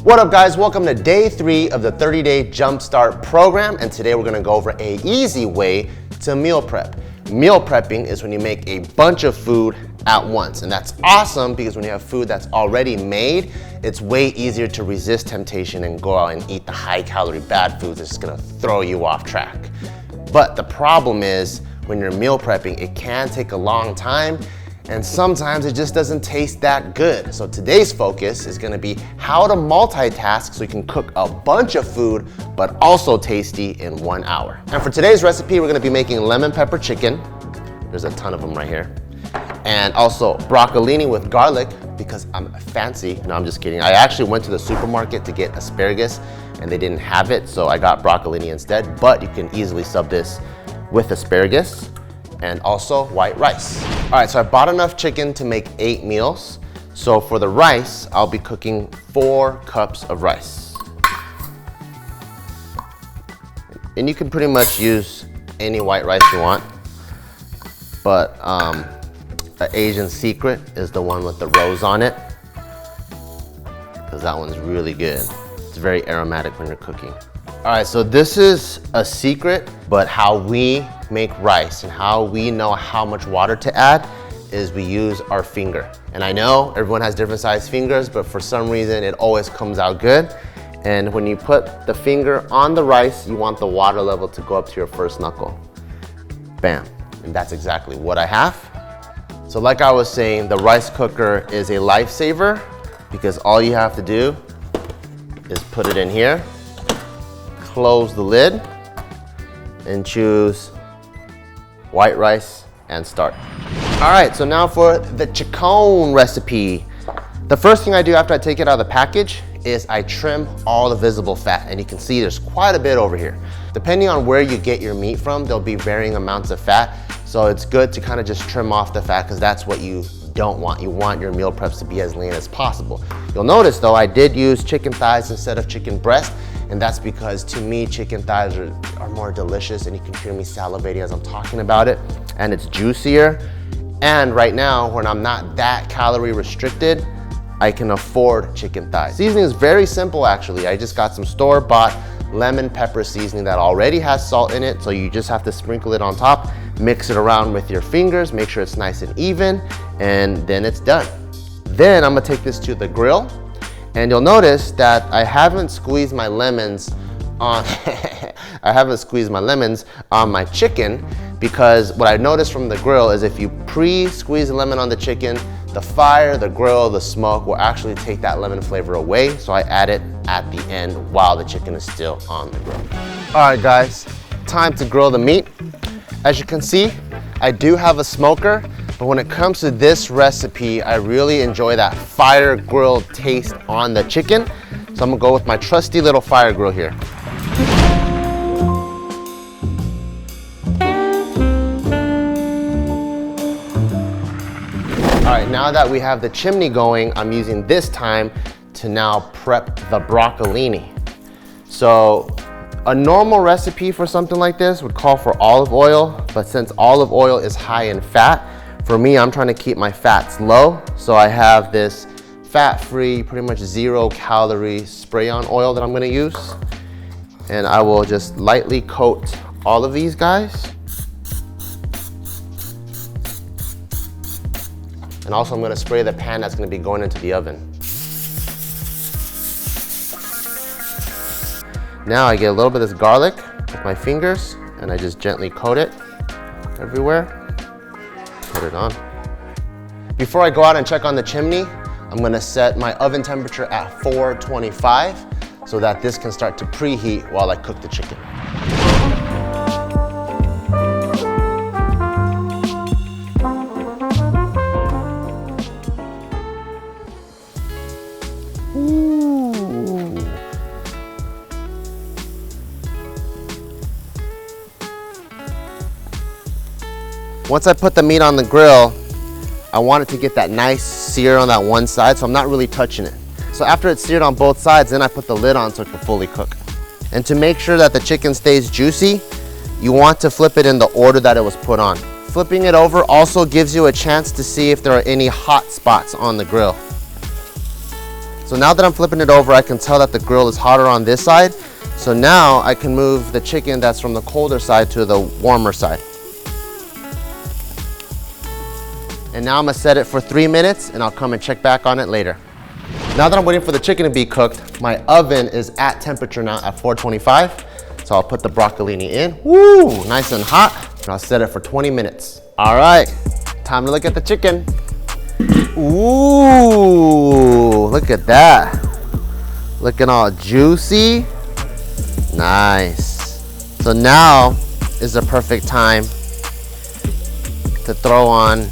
What up guys, welcome to day 3 of the 30-day jumpstart program, and today we're gonna go over an easy way to meal prep. Meal prepping is when you make a bunch of food at once, and that's awesome because when you have food that's already made, it's way easier to resist temptation and go out and eat the high-calorie bad foods that's just gonna throw you off track. But the problem is, when you're meal prepping, it can take a long time, and sometimes it just doesn't taste that good. So today's focus is gonna be how to multitask so you can cook a bunch of food, but also tasty in 1 hour. And for today's recipe, we're gonna be making lemon pepper chicken. There's a ton of them right here. And also broccolini with garlic because I'm fancy. No, I'm just kidding. I actually went to the supermarket to get asparagus and they didn't have it, so I got broccolini instead, but you can easily sub this with asparagus. And also white rice. All right, so I bought enough chicken to make 8 meals. So for the rice, I'll be cooking 4 cups of rice. And you can pretty much use any white rice you want, but the Asian secret is the one with the rose on it, because that one's really good. It's very aromatic when you're cooking. All right, so this is a secret, but how we make rice and how we know how much water to add is we use our finger. And I know everyone has different sized fingers, but for some reason it always comes out good. And when you put the finger on the rice, you want the water level to go up to your first knuckle. Bam, and that's exactly what I have. So like I was saying, the rice cooker is a lifesaver because all you have to do is put it in here, close the lid, and choose white rice and start. All right, so now for the chicken recipe. The first thing I do after I take it out of the package is I trim all the visible fat, and you can see there's quite a bit over here. Depending on where you get your meat from, there'll be varying amounts of fat, so it's good to kind of just trim off the fat because that's what you don't want. You want your meal preps to be as lean as possible. You'll notice though, I did use chicken thighs instead of chicken breast, and that's because to me, chicken thighs are more delicious, and you can hear me salivating as I'm talking about it, and it's juicier. And right now, when I'm not that calorie restricted, I can afford chicken thighs. Seasoning is very simple actually. I just got some store-bought lemon pepper seasoning that already has salt in it, so you just have to sprinkle it on top, mix it around with your fingers, make sure it's nice and even, and then it's done. Then I'm gonna take this to the grill, and you'll notice that I haven't squeezed my lemons on my chicken, because what I noticed from the grill is if you pre-squeeze the lemon on the chicken, the fire, the grill, the smoke will actually take that lemon flavor away. So I add it at the end while the chicken is still on the grill. All right guys, time to grill the meat. As you can see, I do have a smoker, but when it comes to this recipe, I really enjoy that fire grill taste on the chicken. So I'm gonna go with my trusty little fire grill here. All right, now that we have the chimney going, I'm using this time to now prep the broccolini. So a normal recipe for something like this would call for olive oil, but since olive oil is high in fat, for me, I'm trying to keep my fats low. So I have this fat-free, pretty much 0-calorie spray-on oil that I'm gonna use. And I will just lightly coat all of these guys. And also I'm gonna spray the pan that's gonna be going into the oven. Now I get a little bit of this garlic with my fingers, and I just gently coat it everywhere. Put it on. Before I go out and check on the chimney, I'm gonna set my oven temperature at 425 so that this can start to preheat while I cook the chicken. Ooh. Once I put the meat on the grill, I want it to get that nice sear on that one side, so I'm not really touching it. So after it's seared on both sides, then I put the lid on so it can fully cook. And to make sure that the chicken stays juicy, you want to flip it in the order that it was put on. Flipping it over also gives you a chance to see if there are any hot spots on the grill. So now that I'm flipping it over, I can tell that the grill is hotter on this side. So now I can move the chicken that's from the colder side to the warmer side. And now I'm gonna set it for 3 minutes and I'll come and check back on it later. Now that I'm waiting for the chicken to be cooked, my oven is at temperature now at 425. So I'll put the broccolini in. Woo, nice and hot. And I'll set it for 20 minutes. All right, time to look at the chicken. Ooh, look at that. Looking all juicy. Nice. So now is the perfect time to throw on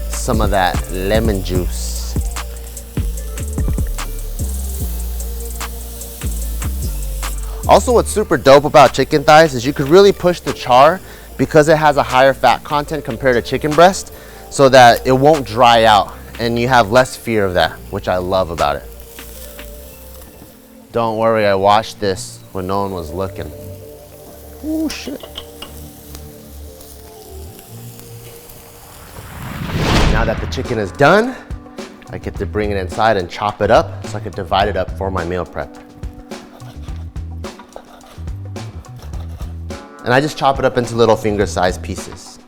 some of that lemon juice. Also, what's super dope about chicken thighs is you could really push the char because it has a higher fat content compared to chicken breast, so that it won't dry out and you have less fear of that, which I love about it. Don't worry, I watched this when no one was looking. Oh shit. Now that the chicken is done, I get to bring it inside and chop it up so I can divide it up for my meal prep. And I just chop it up into little finger-sized pieces.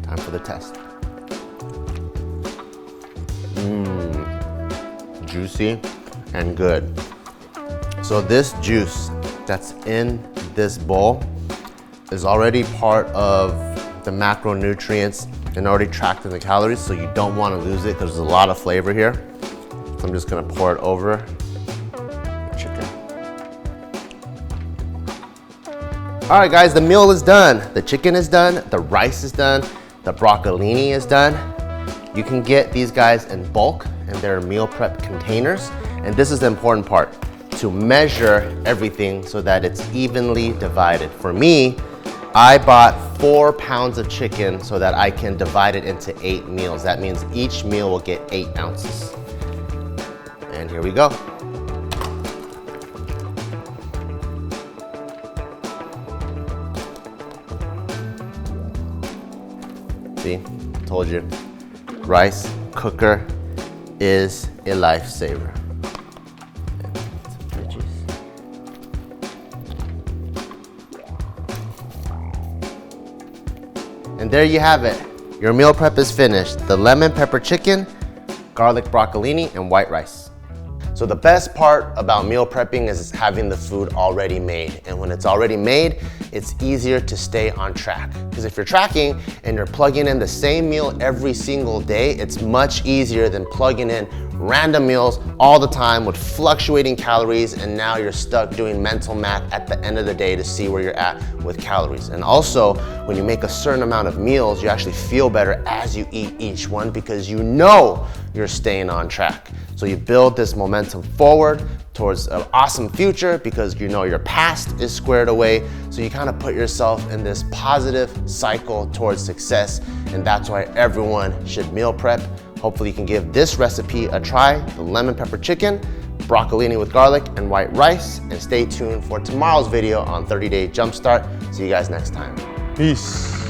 Time for the test. Juicy and good. So this juice that's in this bowl is already part of the macronutrients and already tracked in the calories, so you don't want to lose it because there's a lot of flavor here. So I'm just gonna pour it over the chicken. All right guys, the meal is done. The chicken is done, the rice is done, the broccolini is done. You can get these guys in bulk and they're meal prep containers. And this is the important part, to measure everything so that it's evenly divided. For me, I bought 4 pounds of chicken so that I can divide it into 8 meals. That means each meal will get 8 ounces. And here we go. See, told you, rice cooker is a lifesaver. And there you have it. Your meal prep is finished. The lemon pepper chicken, garlic broccolini, and white rice. So the best part about meal prepping is having the food already made. And when it's already made, it's easier to stay on track. Because if you're tracking and you're plugging in the same meal every single day, it's much easier than plugging in random meals all the time with fluctuating calories, and now you're stuck doing mental math at the end of the day to see where you're at with calories. And also, when you make a certain amount of meals, you actually feel better as you eat each one because you know you're staying on track. So you build this momentum forward towards an awesome future because you know your past is squared away. So you kind of put yourself in this positive cycle towards success, and that's why everyone should meal prep. Hopefully you can give this recipe a try, the lemon pepper chicken, broccolini with garlic, and white rice, and stay tuned for tomorrow's video on 30-day jumpstart. See you guys next time. Peace.